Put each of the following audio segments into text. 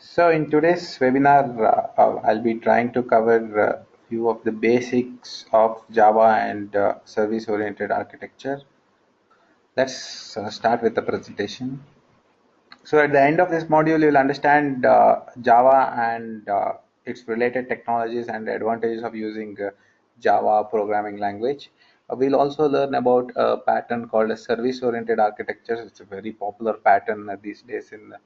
So in today's webinar, I'll be trying to cover a few of the basics of Java and service-oriented architecture. Let's start with the presentation. So at the end of this module, you'll understand Java and its related technologies and the advantages of using Java programming language. We'll also learn about a pattern called a service-oriented architecture. It's a very popular pattern these days in the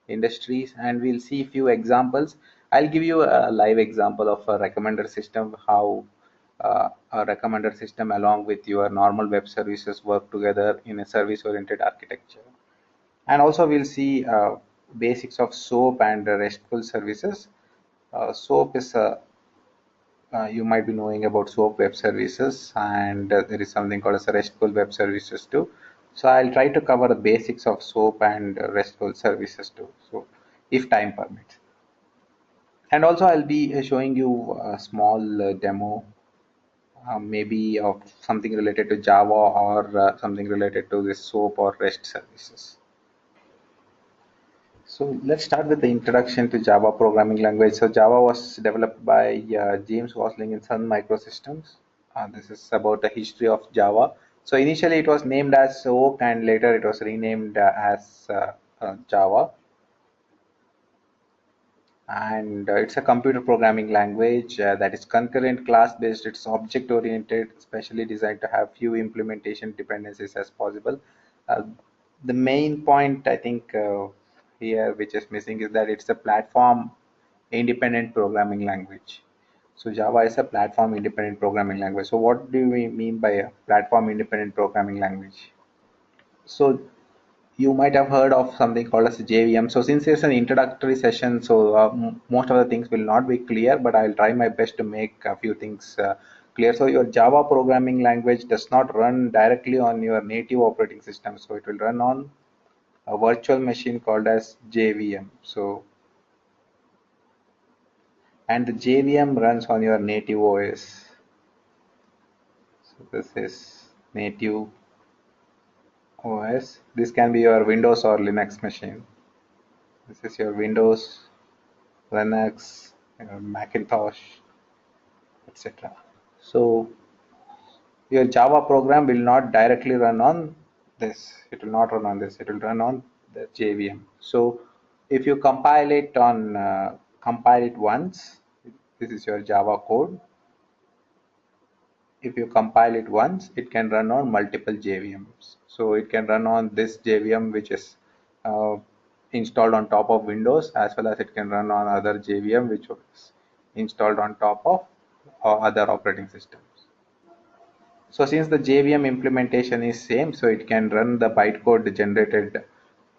industries, and we'll see a few examples. I'll give you a live example of a recommender system, how a recommender system along with your normal web services work together in a service-oriented architecture. And also we'll see basics of SOAP and RESTful services. SOAP is you might be knowing about SOAP web services, and there is something called as RESTful web services too. So I'll try to cover the basics of SOAP and RESTful services too, so if time permits. And also I'll be showing you a small demo, maybe of something related to Java or something related to this SOAP or REST services. So let's start with the introduction to Java programming language. So Java was developed by James Gosling and Sun Microsystems. This is about the history of Java. So initially it was named as Oak, and later it was renamed as Java. And it's a computer programming language that is concurrent, class based. It's object oriented, specially designed to have few implementation dependencies as possible. uh, the main point I think here which is missing is that it's a platform independent programming language. So Java is a platform independent programming language. So what do we mean by a platform independent programming language? So you might have heard of something called as JVM. So since it's an introductory session, so most of the things will not be clear, but I'll try my best to make a few things clear. So your Java programming language does not run directly on your native operating system. So it will run on a virtual machine called as JVM. So, and the JVM runs on your native OS. So this is native OS. This can be your Windows or Linux machine. This is your Windows, Linux, Macintosh, etc. So your Java program will not directly run on this. It will not run on this. It will run on the JVM. So if you compile it once, this is your Java code. If you compile it once, it can run on multiple JVMs. So it can run on this JVM which is uh, installed on top of Windows, as well as it can run on other JVM which was installed on top of other operating systems. So since the JVM implementation is same, so it can run the bytecode generated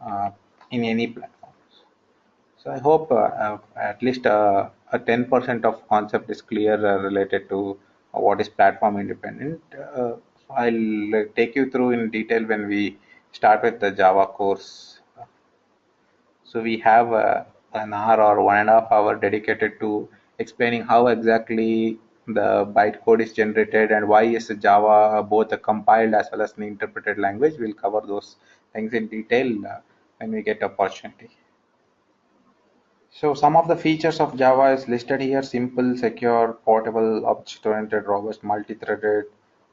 uh, in any platform. So I hope at least a 10% of concept is clear related to what is platform independent. I'll take you through in detail when we start with the Java course. So we have an hour or 1.5 hours dedicated to explaining how exactly the bytecode is generated and why is Java both a compiled as well as an interpreted language. We'll cover those things in detail when we get opportunity. So some of the features of Java is listed here: simple, secure, portable, object-oriented, robust, multi-threaded,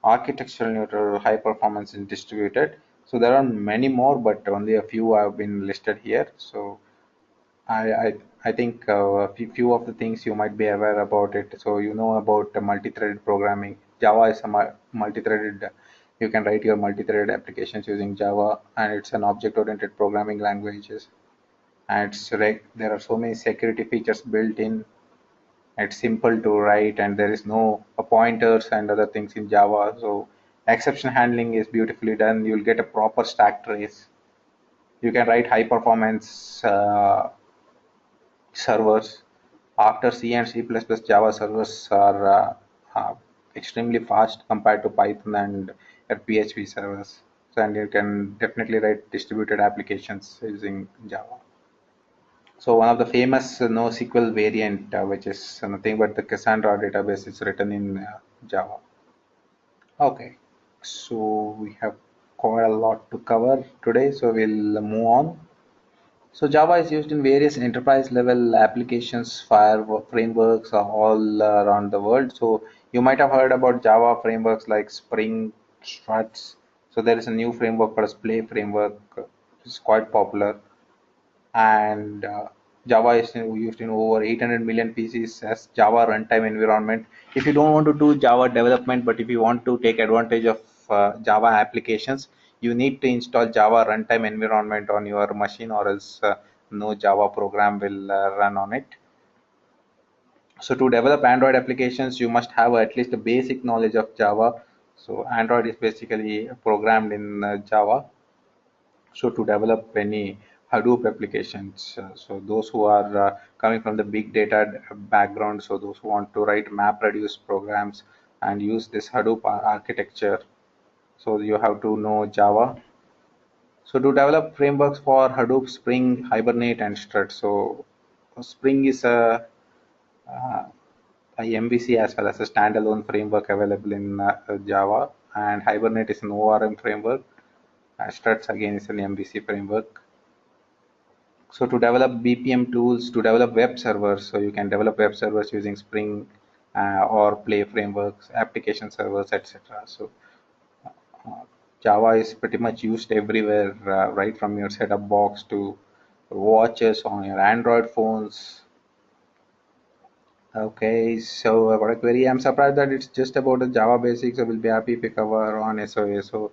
architectural neutral, high performance and distributed. So there are many more, but only a few have been listed here. So I I, I think a few of the things you might be aware about it. So you know about the multi-threaded programming. Java is a multi-threaded. You can write your multi-threaded applications using Java, and it's an object-oriented programming language, and there are so many security features built in. It's simple to write, and there is no pointers and other things in Java. So exception handling is beautifully done. You'll get a proper stack trace. You can write high performance servers. After C and C++, Java servers are extremely fast compared to Python and PHP servers. So, and you can definitely write distributed applications using Java. So one of the famous NoSQL variant, which is nothing but the Cassandra database, is written in Java. Okay, so we have quite a lot to cover today, so we'll move on. So Java is used in various enterprise level applications, frameworks all around the world. So you might have heard about Java frameworks like Spring, Struts. So there is a new framework called Play framework, which is quite popular. And Java is used in over 800 million PCs as Java runtime environment. If you don't want to do Java development, but if you want to take advantage of Java applications, you need to install Java runtime environment on your machine, or else no Java program will run on it. So to develop Android applications, you must have at least a basic knowledge of Java. So Android is basically programmed in Java. So to develop any Hadoop applications, so those who are coming from the big data background, so those who want to write MapReduce programs and use this Hadoop architecture, so you have to know Java. So to develop frameworks for Hadoop, Spring, Hibernate, and Strut. So Spring is a MVC as well as a standalone framework available in Java, and Hibernate is an ORM framework. Struts again is an MVC framework. So to develop BPM tools, to develop web servers, so you can develop web servers using Spring or Play frameworks, application servers, etc. So Java is pretty much used everywhere, right from your setup box to watches on your Android phones. Okay, so I got a query. I'm surprised that it's just about the Java basics. I will be happy if you cover on SOA. So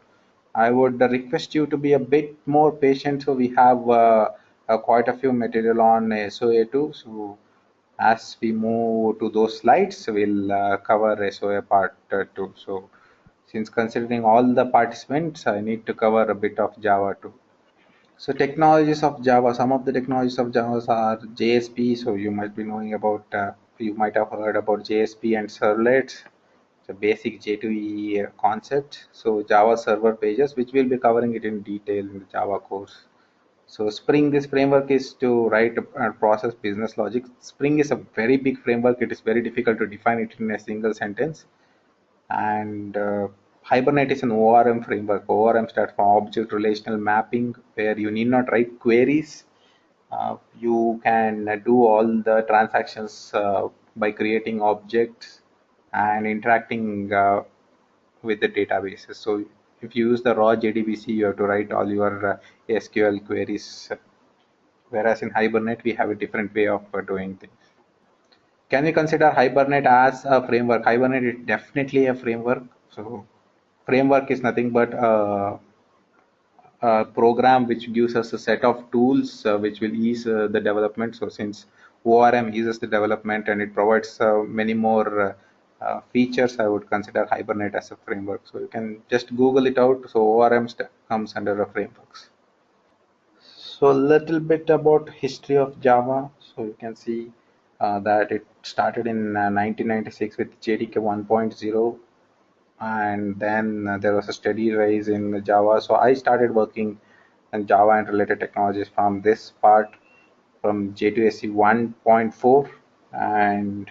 I would request you to be a bit more patient. So we have quite a few material on SOA too. So as we move to those slides, we'll cover SOA part 2. So since considering all the participants, I need to cover a bit of Java too. So technologies of Java, some of the technologies of Java are JSP. So you might be knowing about, you might have heard about JSP and servlets. It's a basic J2EE concept. So Java server pages, which we'll be covering it in detail in the Java course. So Spring, this framework is to write and process business logic. Spring is a very big framework. It is very difficult to define it in a single sentence. And Hibernate is an ORM framework. ORM stands for Object Relational Mapping, where you need not write queries. You can do all the transactions by creating objects and interacting with the databases. So if you use the raw JDBC, you have to write all your SQL queries. Whereas in Hibernate, we have a different way of doing things. Can we consider Hibernate as a framework? Hibernate is definitely a framework. So framework is nothing but a program which gives us a set of tools which will ease the development. So since ORM eases the development and it provides many more features, I would consider Hibernate as a framework. So you can just Google it out. So ORM comes under a frameworks. So a little bit about history of Java. So you can see that it started in 1996 with JDK 1.0, and then there was a steady rise in Java. So I started working in Java and related technologies from this part, from J2SE 1.4, and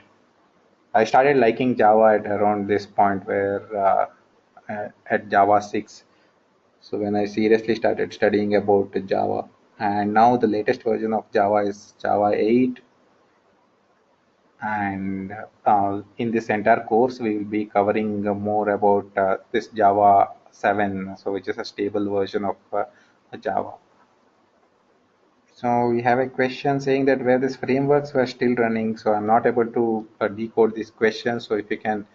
I started liking Java at around this point, where at Java 6. So when I seriously started studying about Java, and now the latest version of Java is Java 8, and in this entire course we will be covering more about this Java 7, so which is a stable version of Java. So we have a question saying that where these frameworks were still running. So I'm not able to decode this question. So if you can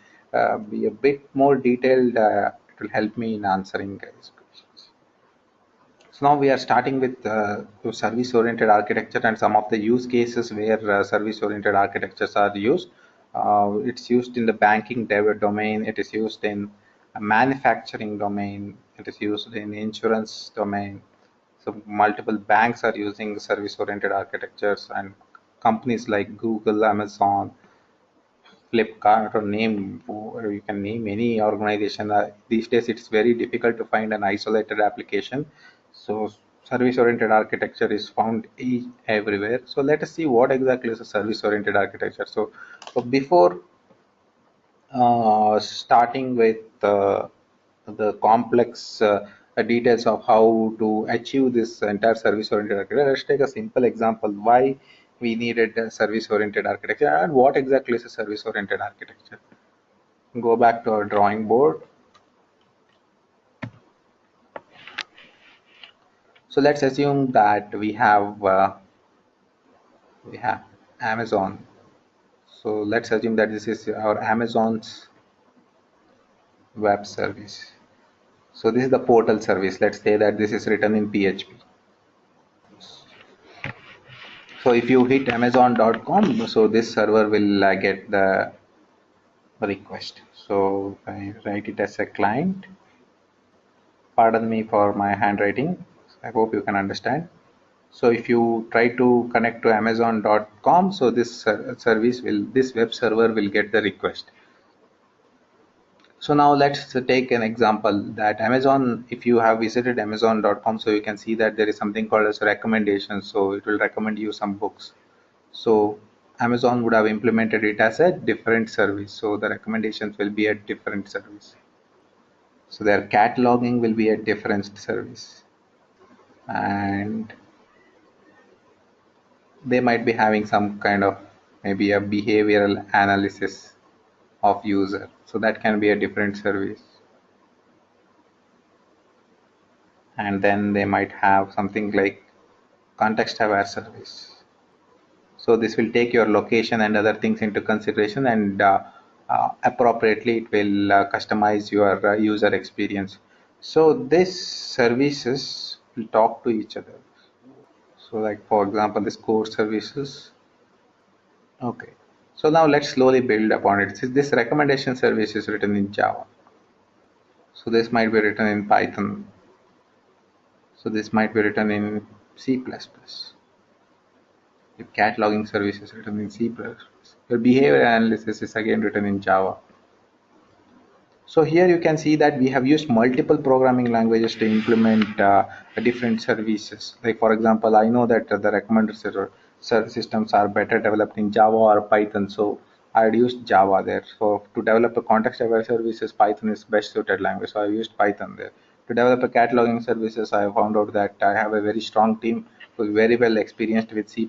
be a bit more detailed, it will help me in answering these questions. So now we are starting with service-oriented architecture and some of the use cases where service-oriented architectures are used. It's used in the banking domain. It is used in a manufacturing domain. It is used in insurance domain. So multiple banks are using service-oriented architectures, and companies like Google, Amazon, Flipkart, or you can name any organization. These days, it's very difficult to find an isolated application. So service-oriented architecture is found everywhere. So let us see what exactly is a service-oriented architecture. So before starting with the complex details of how to achieve this entire service-oriented architecture. Let's take a simple example why we needed a service-oriented architecture and what exactly is a service-oriented architecture. Go back to our drawing board. So let's assume that we have Amazon. So let's assume that this is our Amazon's web service. So this is the portal service. Let's say that this is written in PHP. So if you hit amazon.com, so this server will get the request. So I write it as a client. Pardon me for my handwriting. I hope you can understand. So if you try to connect to amazon.com, so this web server will get the request. So now let's take an example that Amazon, if you have visited amazon.com, so you can see that there is something called as recommendations. So it will recommend you some books. So Amazon would have implemented it as a different service. So the recommendations will be a different service. So their cataloging will be a different service. And they might be having some kind of maybe a behavioral analysis of user. So that can be a different service. And then they might have something like context aware service. So this will take your location and other things into consideration, and appropriately it will customize your user experience. So these services will talk to each other. So like for example, this core services. Okay. So now let's slowly build upon it. This recommendation service is written in Java. So this might be written in Python. So this might be written in C++. Your cataloging service is written in C++. Your behavior analysis is again written in Java. So here you can see that we have used multiple programming languages to implement different services. Like for example, I know that the recommender systems are better developed in Java or Python. So I had used Java there. So to develop a context-aware services, Python is best suited language. So I used Python there. To develop a cataloging services, I found out that I have a very strong team who is very well experienced with C++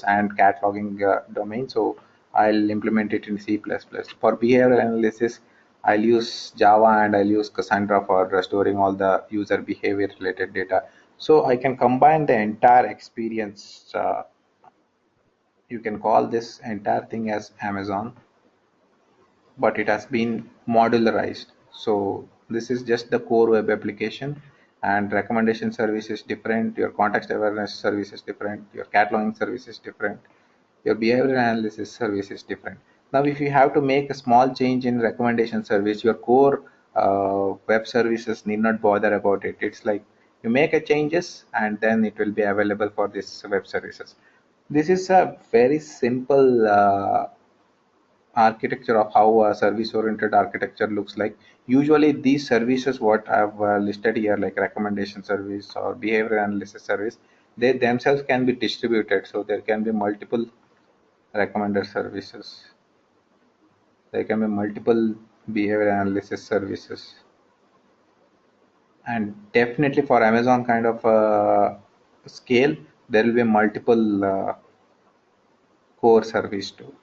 and cataloging domain. So I'll implement it in C++. For behavioral analysis, I'll use Java and I'll use Cassandra for storing all the user behavior related data. So I can combine the entire experience. You can call this entire thing as Amazon, but it has been modularized. So this is just the core web application, and recommendation service is different. Your context awareness service is different. Your cataloging service is different. Your behavioral analysis service is different. Now, if you have to make a small change in recommendation service, your core web services need not bother about it. It's like you make a changes and then it will be available for this web services. This is a very simple architecture of how a service oriented architecture looks like. Usually these services what I've listed here, like recommendation service or behavior analysis service, they themselves can be distributed. So there can be multiple recommender services, there can be multiple behavior analysis services, and definitely for Amazon kind of scale there will be multiple core service too.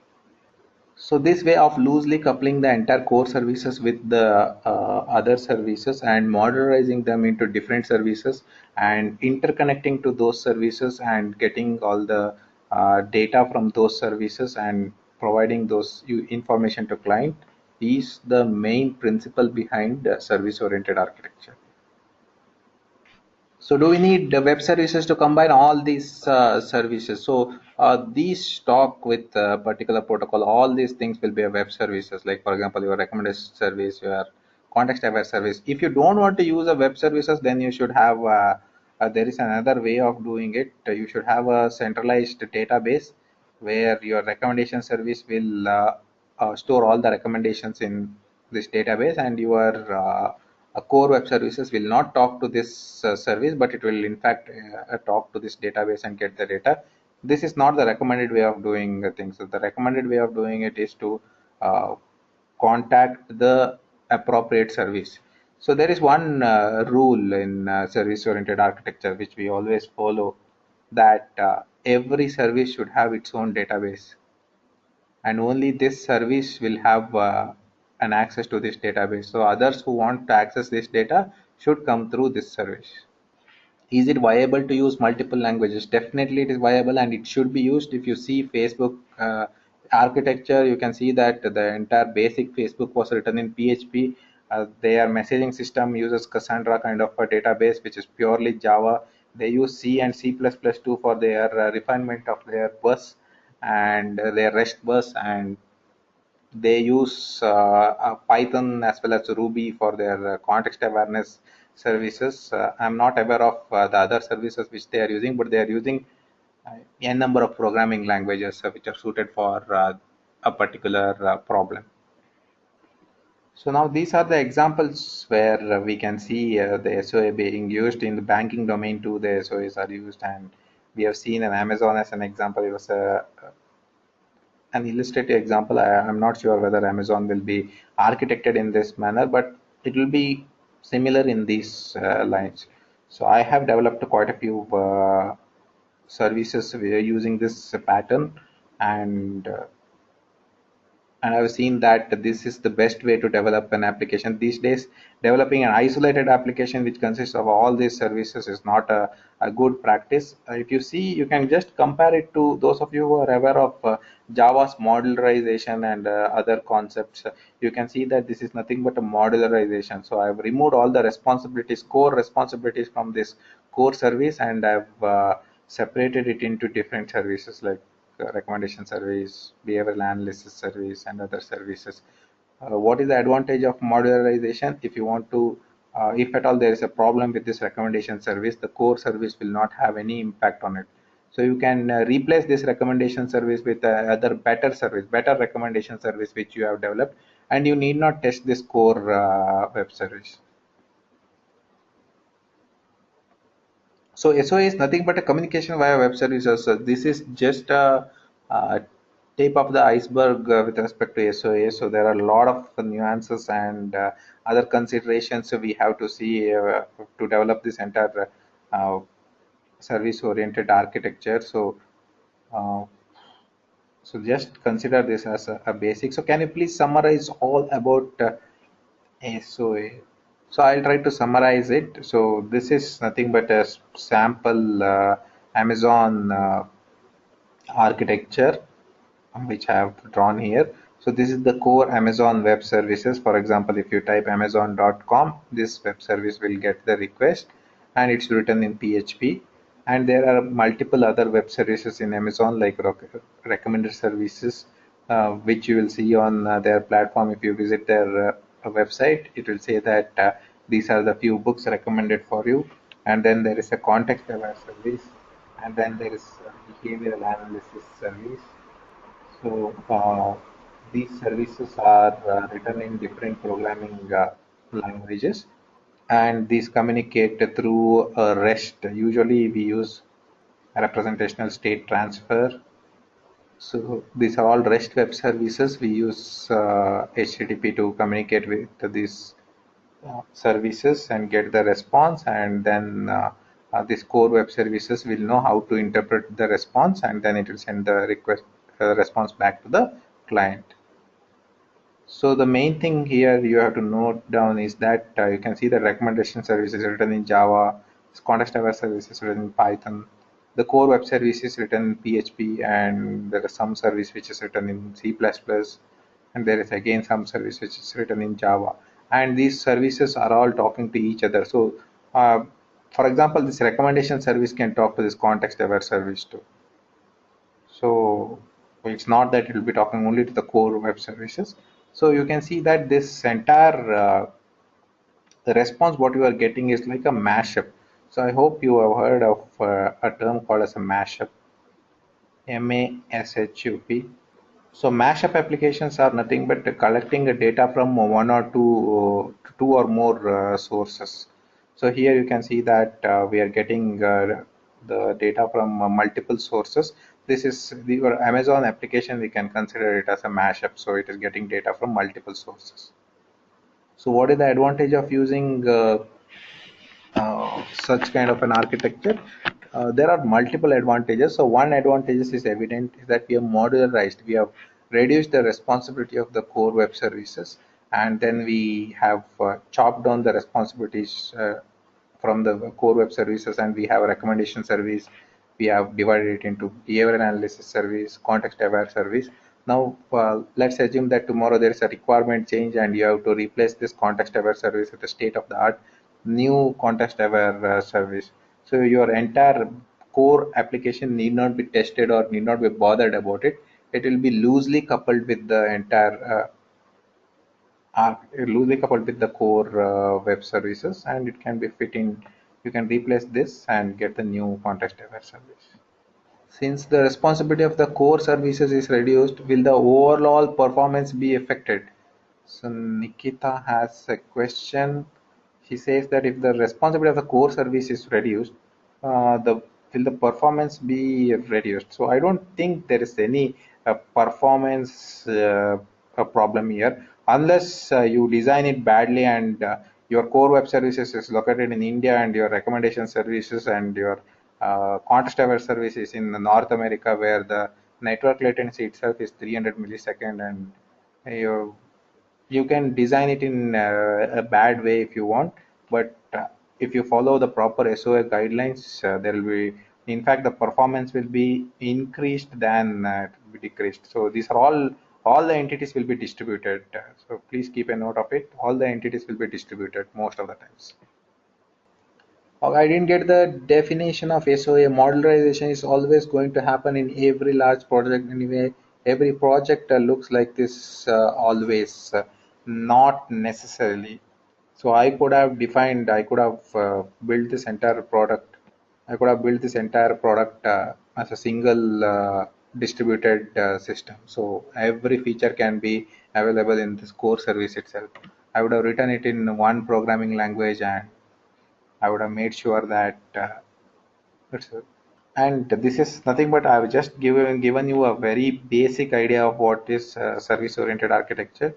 So this way of loosely coupling the entire core services with the other services and modularizing them into different services and interconnecting to those services and getting all the data from those services and providing those information to client is the main principle behind service oriented architecture. So do we need the web services to combine all these services? So these talk with a particular protocol. All these things will be a web services. Like for example, your recommendation service, your context aware service. If you don't want to use a web services, then you should have. There is another way of doing it. You should have a centralized database where your recommendation service will store all the recommendations in this database, and your core web services will not talk to this service, but it will in fact talk to this database and get the data. This is not the recommended way of doing things. So the recommended way of doing it is to uh, contact the appropriate service. So there is one rule in service-oriented architecture which we always follow, that every service should have its own database, and only this service will have an access to this database. So others who want to access this data should come through this service. Is it viable to use multiple languages? Definitely it is viable, and it should be used. If you see Facebook architecture, you can see that the entire basic Facebook was written in PHP. Their messaging system uses Cassandra kind of a database which is purely Java. They use C and C++ too for their refinement of their bus and their REST bus, and they use Python as well as Ruby for their context awareness services. I'm not aware of the other services which they are using, but they are using a number of programming languages which are suited for a particular problem. So now these are the examples where we can see the SOA being used in the banking domain too. The SOAs are used, and we have seen an Amazon as an example. It was an illustrative example. I'm not sure whether Amazon will be architected in this manner, but it will be similar in these lines. So I have developed quite a few services we are using this pattern, and I've seen that this is the best way to develop an application these days. Developing an isolated application which consists of all these services is not a good practice. If you see, you can just compare it to those of you who are aware of Java's modularization and other concepts. You can see that this is nothing but a modularization. So I've removed all the responsibilities, core responsibilities from this core service, and I've separated it into different services like recommendation service, behavioral analysis service, and other services. What is the advantage of modularization? If you want to, if at all there is a problem with this recommendation service, the core service will not have any impact on it. So you can replace this recommendation service with other better service, better recommendation service which you have developed, and you need not test this core web service. So SOA is nothing but a communication via web services. So this is just a tip of the iceberg with respect to SOA. So there are a lot of nuances and other considerations we have to see to develop this entire service-oriented architecture. Uh, so just consider this as a basic. So can you please summarize all about SOA? So I'll try to summarize it. So this is nothing but a sample Amazon architecture which I have drawn here. So this is the core Amazon web services. For example, if you type amazon.com, this web service will get the request, and it's written in PHP. And there are multiple other web services in Amazon like recommended services, which you will see on their platform. If you visit their website, it will say that these are the few books recommended for you. And then there is a context aware service, and then there is a behavioral analysis service. So these services are written in different programming languages, and these communicate through REST. Usually we use representational state transfer. So these are all REST web services. We use HTTP to communicate with these services and get the response, and then this core web services will know how to interpret the response, and then it will send the request response back to the client. So the main thing here you have to note down is that you can see the recommendation service is written in Java, context aware service is written in Python, the core web service is written in PHP, and there is some service which is written in C++, and there is again some service which is written in Java. And these services are all talking to each other. So for example, this recommendation service can talk to this context aware service too. So it's not that it will be talking only to the core web services. So you can see that this entire the response what you are getting is like a mashup. So I hope you have heard of a term called as a mashup, MASHUP. So mashup applications are nothing but collecting the data from one or two or more sources. So here you can see that we are getting the data from multiple sources. This is your Amazon application. We can consider it as a mashup. So it is getting data from multiple sources. So what is the advantage of using such kind of an architecture? There are multiple advantages. So one advantage is evident is that we have modularized, we have reduced the responsibility of the core web services, and then we have chopped down the responsibilities from the core web services, and we have a recommendation service. We have divided it into behavior analysis service, context aware service. Now let's assume that tomorrow there is a requirement change and you have to replace this context aware service with a state of the art new context aware service. So your entire core application need not be tested or need not be bothered about it. It will be loosely coupled with the entire loosely coupled with the core web services, and it can be fit in. You can replace this and get the new context aware service. Since the responsibility of the core services is reduced, will the overall performance be affected? So Nikita has a question. She says that if the responsibility of the core service is reduced, the will the performance be reduced? So I don't think there is any performance a problem here, unless you design it badly and your core web services is located in India and your recommendation services and your context aware services in North America, where the network latency itself is 300 millisecond, and you you can design it in a bad way if you want, but if you follow the proper SOA guidelines, there will be, in fact, the performance will be increased than it will be decreased. So these are all the entities will be distributed. So please keep a note of it. All the entities will be distributed most of the times. I didn't get the definition of SOA. Modularization is always going to happen in every large project anyway. Every project looks like this always, not necessarily. So I could have built this entire product. I could have built this entire product as a single distributed system. So every feature can be available in this core service itself. I would have written it in one programming language, and I would have made sure that it's and this is nothing but I've just given you a very basic idea of what is service oriented architecture.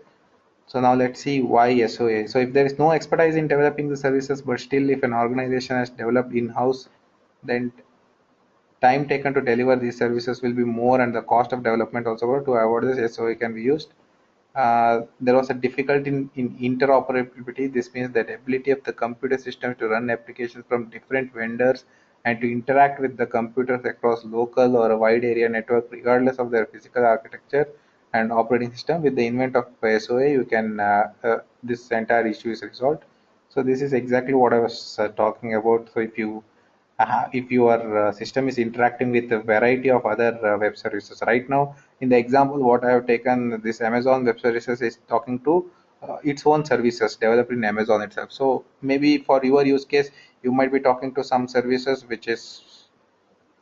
So now let's see why SOA. So if there is no expertise in developing the services, but still if an organization has developed in-house, then time taken to deliver these services will be more, and the cost of development also to avoid this SOA can be used. There was a difficulty in interoperability. This means that ability of the computer system to run applications from different vendors and to interact with the computers across local or a wide area network, regardless of their physical architecture and operating system. With the invent of SOA, you can this entire issue is resolved. So this is exactly what I was talking about. So if your system is interacting with a variety of other web services. Right now, in the example what I have taken, this Amazon web services is talking to its own services developed in Amazon itself. So maybe for your use case, you might be talking to some services which is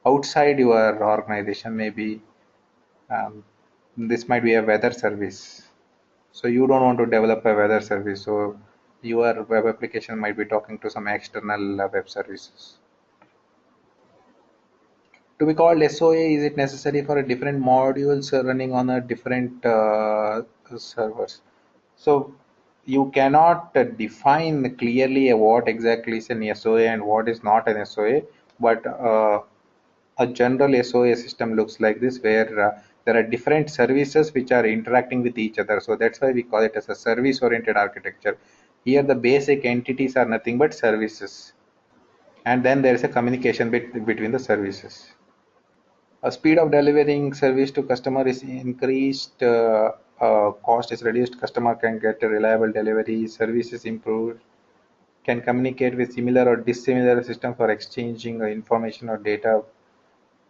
outside your organization. Maybe um, this might be a weather service. So you don't want to develop a weather service. So your web application might be talking to some external web services. To be called SOA, is it necessary for a different modules running on a different servers? So you cannot define clearly what exactly is an SOA and what is not an SOA, but a general SOA system looks like this, where there are different services which are interacting with each other. So that's why we call it as a service oriented architecture. Here the basic entities are nothing but services, and then there is a communication between the services. Speed of delivering service to customer is increased, cost is reduced, customer can get a reliable delivery, service is improved, can communicate with similar or dissimilar system for exchanging information or data.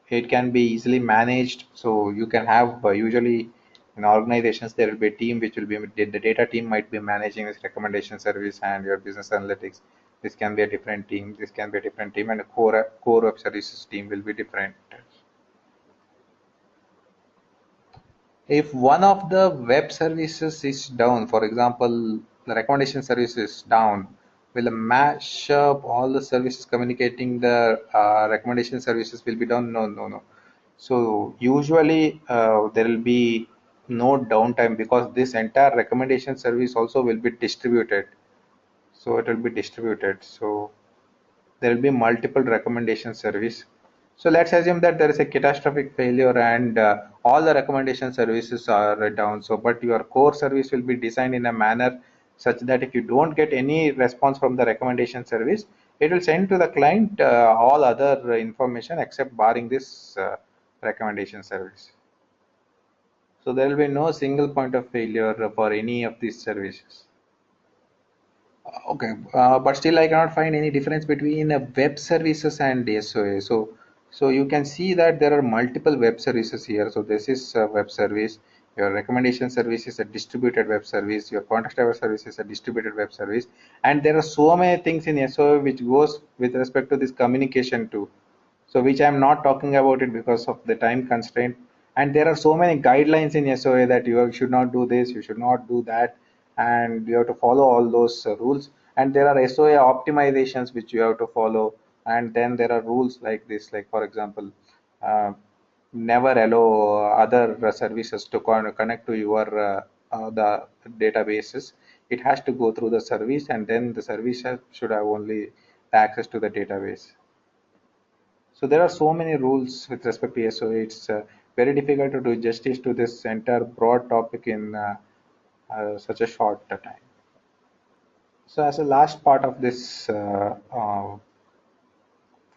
It can be easily managed. So you can have usually in organizations there will be a team which will be the data team might be managing this recommendation service, and your business analytics. This can be a different team. This can be a different team, and a core web services team will be different. If one of the web services is down, for example, the recommendation service is down, will a mash up all the services communicating the recommendation services will be down? No, no, no. So usually there will be no downtime, because this entire recommendation service also will be distributed. So it will be distributed. So there will be multiple recommendation service. So let's assume that there is a catastrophic failure and all the recommendation services are down. So, but your core service will be designed in a manner such that if you don't get any response from the recommendation service, it will send to the client all other information except barring this recommendation service. So there will be no single point of failure for any of these services. Okay, but still I cannot find any difference between web services and SOA. So you can see that there are multiple web services here. So this is a web service. Your recommendation service is a distributed web service. Your contact driver service is a distributed web service. And there are so many things in SOA which goes with respect to this communication too. So which I'm not talking about it because of the time constraint. And there are so many guidelines in SOA that you should not do this, you should not do that, and you have to follow all those rules. And there are SOA optimizations which you have to follow. And then there are rules like this, like for example, uh, never allow other services to connect to your the databases. It has to go through the service, and then the service should have only access to the database. So there are so many rules with respect to SOA. It's very difficult to do justice to this entire broad topic in such a short time. So as a last part of this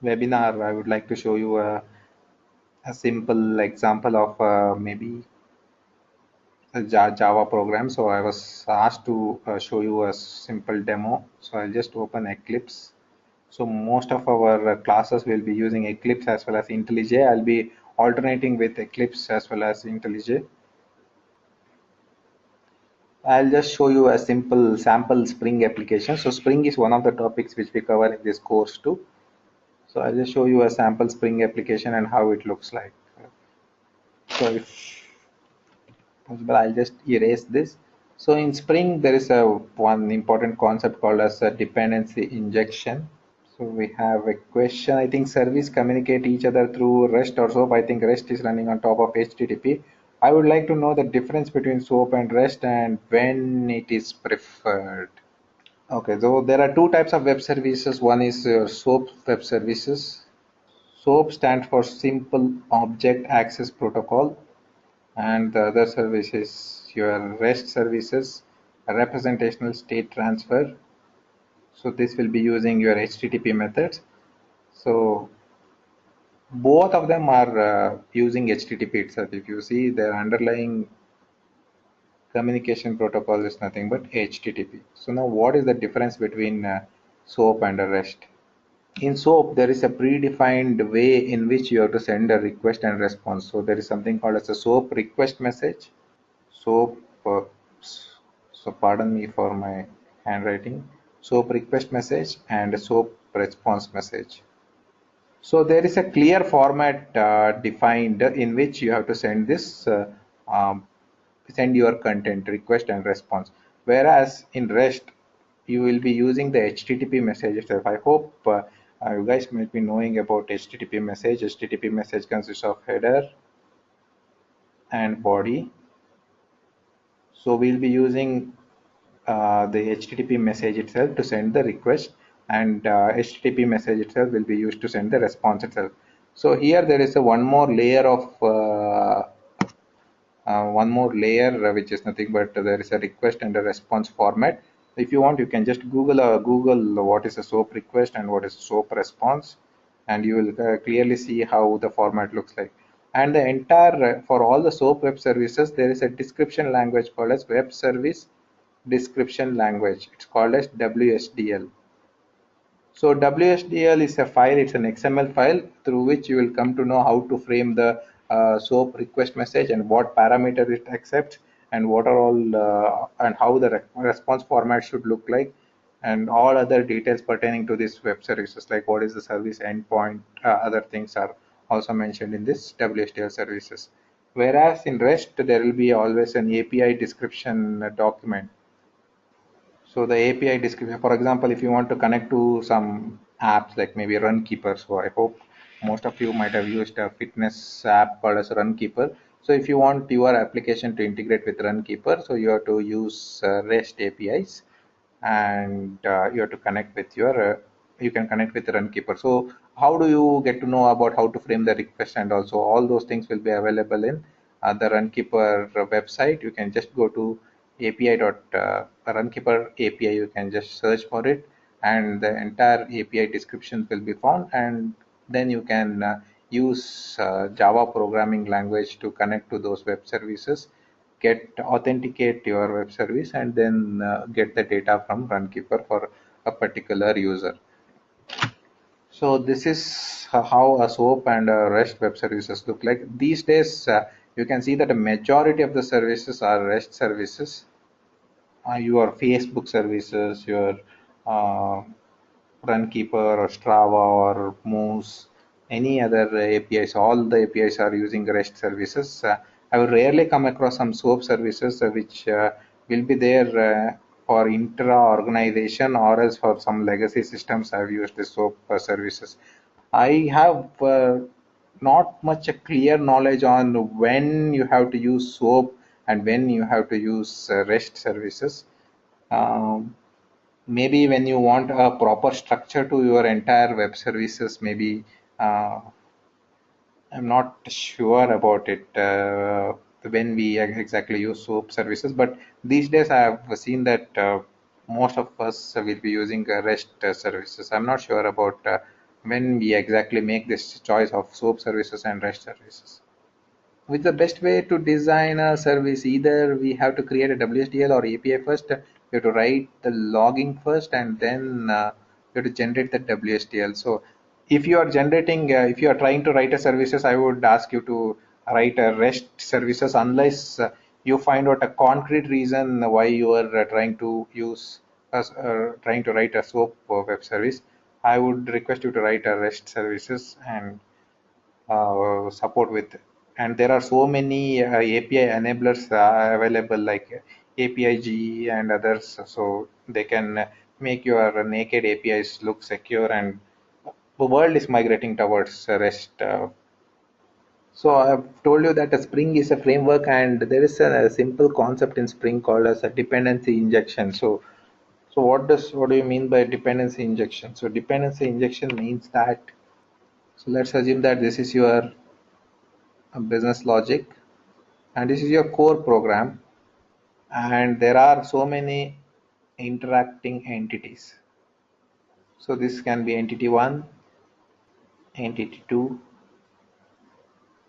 webinar, I would like to show you a simple example of maybe a Java program. So I was asked to show you a simple demo. So I'll just open Eclipse. So most of our classes will be using Eclipse as well as IntelliJ. I'll be alternating with Eclipse as well as IntelliJ. I'll just show you a simple sample Spring application. So Spring is one of the topics which we cover in this course too. So I'll just show you a sample Spring application and how it looks like. So if possible, I'll just erase this. So in Spring, there is a one important concept called as a dependency injection. So we have a question. I think service communicate each other through REST or SOAP. I think REST is running on top of HTTP. I would like to know the difference between SOAP and REST and when it is preferred. Okay, so there are two types of web services. One is SOAP web services. SOAP stands for Simple Object Access Protocol, and the other service is your REST services, a representational state transfer. So this will be using your HTTP methods. So both of them are using HTTP itself. If you see, their underlying communication protocol is nothing but HTTP. So now what is the difference between SOAP and a REST? In SOAP, there is a predefined way in which you have to send a request and response. So there is something called as a SOAP request message. SOAP, so pardon me for my handwriting. SOAP request message and SOAP response message. So there is a clear format defined in which you have to send this, send your content, request and response. Whereas in REST, you will be using the HTTP message itself. I hope you guys might be knowing about HTTP message. HTTP message consists of header and body. So we'll be using the HTTP message itself to send the request, and HTTP message itself will be used to send the response itself. So here there is a one more layer of which is nothing but there is a request and a response format. If you want, you can just Google what is a SOAP request and what is a SOAP response, and you will clearly see how the format looks like. And the entire for all the SOAP web services, there is a description language called as web service description language. It's called as WSDL. So WSDL is a file, it's an XML file through which you will come to know how to frame the SOAP request message and what parameter it accepts and what are all and how the response format should look like, and all other details pertaining to this web services, like what is the service endpoint, other things are also mentioned in this WSDL services. Whereas in REST, there will be always an API description document. So the API description, for example, if you want to connect to some apps like maybe Runkeeper, so I hope most of you might have used a fitness app called as Runkeeper. So if you want your application to integrate with Runkeeper, so you have to use REST APIs, and you have to connect with your you can connect with Runkeeper. So how do you get to know about how to frame the request, and also all those things will be available in the Runkeeper website. You can just go to Runkeeper API. You can just search for it, and the entire API description will be found, and then you can use Java programming language to connect to those web services, get authenticate your web service, and then get the data from Runkeeper for a particular user. So this is how a SOAP and a REST web services look like these days. You can see that a majority of the services are REST services. Your Facebook services, your uh, Runkeeper or Strava or Moose, any other APIs, all the APIs are using REST services. I will rarely come across some SOAP services which will be there for intra-organization, or else for some legacy systems I've used the SOAP services. I have not much a clear knowledge on when you have to use SOAP and when you have to use REST services. Um, Maybe when you want a proper structure to your entire web services, maybe uh, I'm not sure about it when we exactly use SOAP services, but these days I have seen that most of us will be using REST services. I'm not sure about when we exactly make this choice of SOAP services and REST services. With the best way to design a service, either we have to create a WSDL or API first. We have to write the logging first, and then we have to generate the WSDL. So if you are generating, if you are trying to write a services, I would ask you to write a REST services, unless you find out a concrete reason why you are trying to trying to write a SOAP web service. I would request you to write a REST services and support with. And there are so many API enablers available, like API GE and others, so they can make your naked APIs look secure, and the world is migrating towards REST. So I've told you that a Spring is a framework, and there is a simple concept in Spring called as a dependency injection. So what do you mean by dependency injection? So dependency injection means that, so let's assume that this is your business logic, and this is your core program, and there are so many interacting entities. So this can be entity 1, entity 2,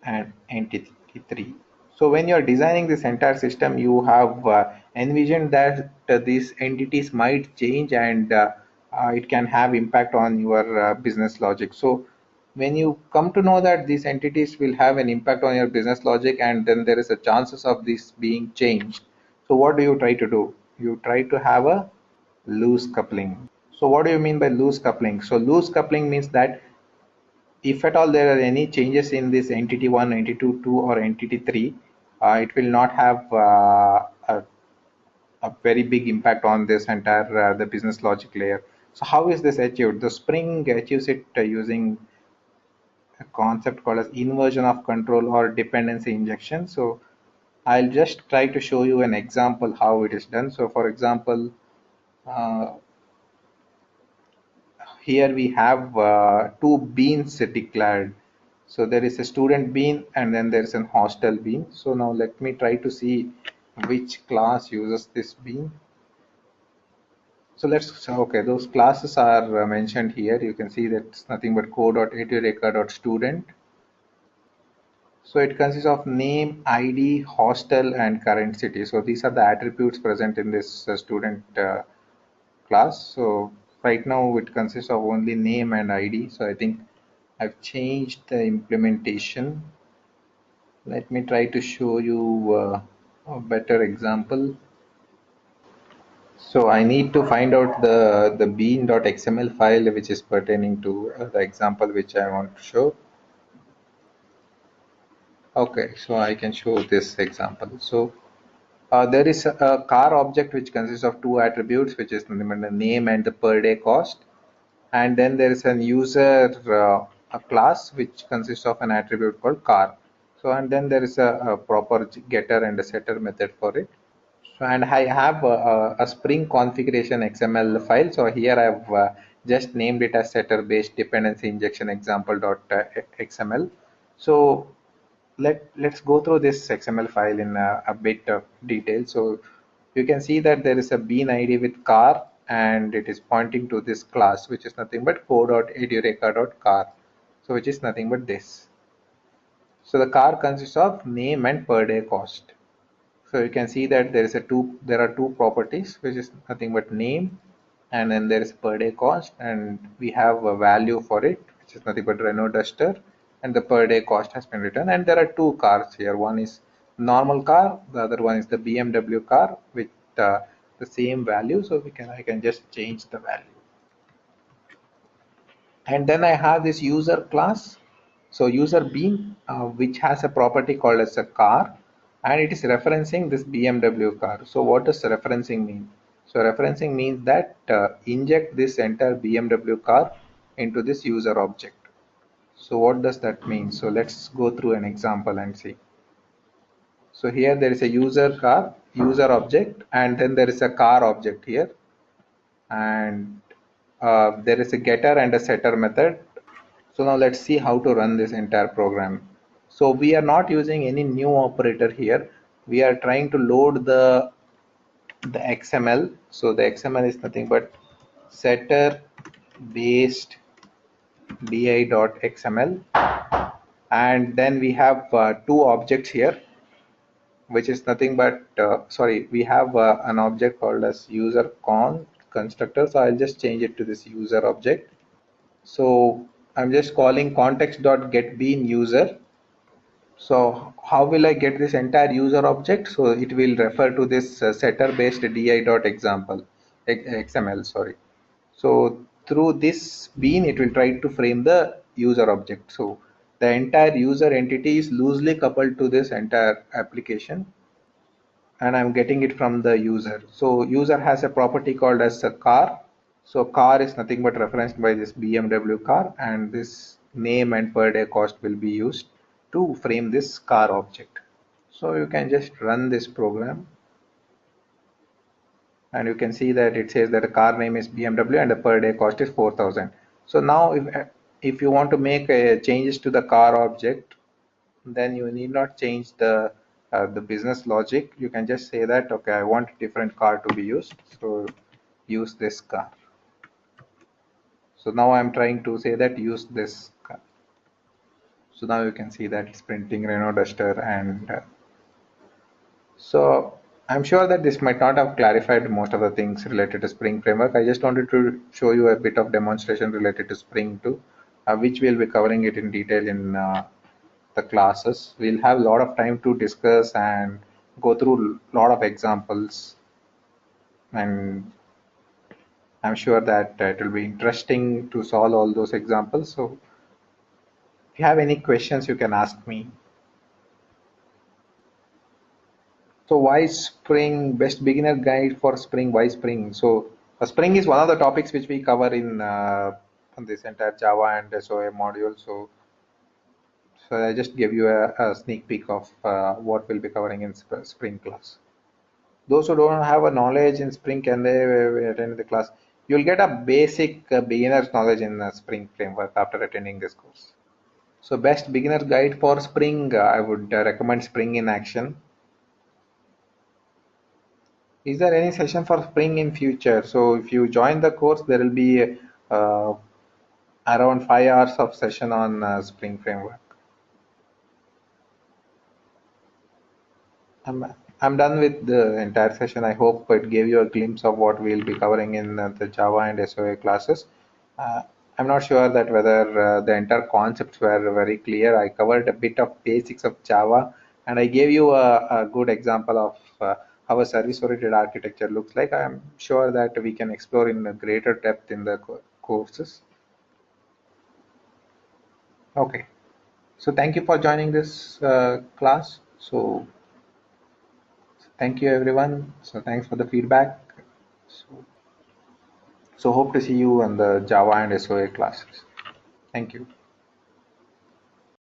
and entity 3. So when you are designing this entire system, you have envisioned that these entities might change, and it can have impact on your business logic. So when you come to know that these entities will have an impact on your business logic, and then there is a chances of this being changed, so what do you try to do? You try to have a loose coupling. So what do you mean by loose coupling? So loose coupling means that if at all there are any changes in this entity 1, entity 2, or entity 3, it will not have a very big impact on this entire the business logic layer. So how is this achieved? The Spring achieves it using a concept called as inversion of control or dependency injection. So I'll just try to show you an example how it is done. So for example, uh, here we have two beans declared. So there is a student bean, and then there is an hostel bean. So now let me try to see which class uses this bean. So okay, those classes are mentioned here. You can see that it's nothing but co.edureka.student. So it consists of name, ID, hostel, and current city. So these are the attributes present in this student class. So right now it consists of only name and ID. So I think I've changed the implementation. Let me try to show you a better example. So I need to find out the bean.xml file which is pertaining to the example which I want to show. Okay, so I can show this example. So there is a car object which consists of two attributes, which is the name and the per day cost. And then there is an user a class which consists of an attribute called car. So and then there is a proper getter and a setter method for it. So, and I have a Spring configuration XML file. So here I've just named it as setter based dependency injection example.xml. So let's go through this XML file in a bit of detail. So you can see that there is a bean ID with car, and it is pointing to this class, which is nothing but co.edureka.car. So which is nothing but this. So the car consists of name and per day cost. So you can see that there are two properties, which is nothing but name, and then there is per day cost, and we have a value for it, which is nothing but Renault Duster, and the per day cost has been written. And there are two cars here. One is normal car, the other one is the BMW car with the same value. So I can just change the value. And then I have this user class. So user bean, which has a property called as a car, and it is referencing this BMW car. So what does referencing mean? So referencing means that inject this entire BMW car into this user object. So what does that mean? So let's go through an example and see. So here there is a user object, and then there is a car object here, and there is a getter and a setter method. So now let's see how to run this entire program. So we are not using any new operator here. We are trying to load the XML. So the XML is nothing but setter based di.xml, and then we have two objects here, which is nothing but sorry, we have an object called as user con constructor. So I'll just change it to this user object. So I'm just calling context.getBean user. So how will I get this entire user object? So it will refer to this setter based di.example XML, sorry. So through this bean, it will try to frame the user object. So the entire user entity is loosely coupled to this entire application, and I'm getting it from the user. So user has a property called as a car. So car is nothing but referenced by this BMW car, and this name and per day cost will be used to frame this car object. So you can just run this program, and you can see that it says that the car name is BMW and the per day cost is 4,000. So now if you want to make changes to the car object, then you need not change the business logic. You can just say that, okay, I want a different car to be used, so use this car. So now I'm trying to say that use this car. So now you can see that it's printing Renault Duster, and so I'm sure that this might not have clarified most of the things related to Spring Framework. I just wanted to show you a bit of demonstration related to Spring 2, which we'll be covering it in detail in the classes. We'll have a lot of time to discuss and go through a lot of examples, and I'm sure that it will be interesting to solve all those examples. So if you have any questions, you can ask me. So why Spring? Best beginner guide for Spring. Why Spring? So Spring is one of the topics which we cover in this entire Java and SOA module. So I just give you a sneak peek of what we'll be covering in Spring class. Those who don't have a knowledge in Spring, can they attend the class? You'll get a basic beginner's knowledge in Spring framework after attending this course. So best beginner guide for Spring, I would recommend Spring in Action. Is there any session for Spring in future? So if you join the course, there will be uh, around 5 hours of session on Spring framework. I'm, I'm done with the entire session. I hope it gave you a glimpse of what we'll be covering in the Java and SOA classes. Uh, I'm not sure that whether the entire concepts were very clear. I covered a bit of basics of Java, and I gave you a good example of how a service-oriented architecture looks like. I'm sure that we can explore in a greater depth in the courses. Okay, so thank you for joining this class. So thank you everyone. So thanks for the feedback. So hope to see you in the Java and SOA classes. Thank you.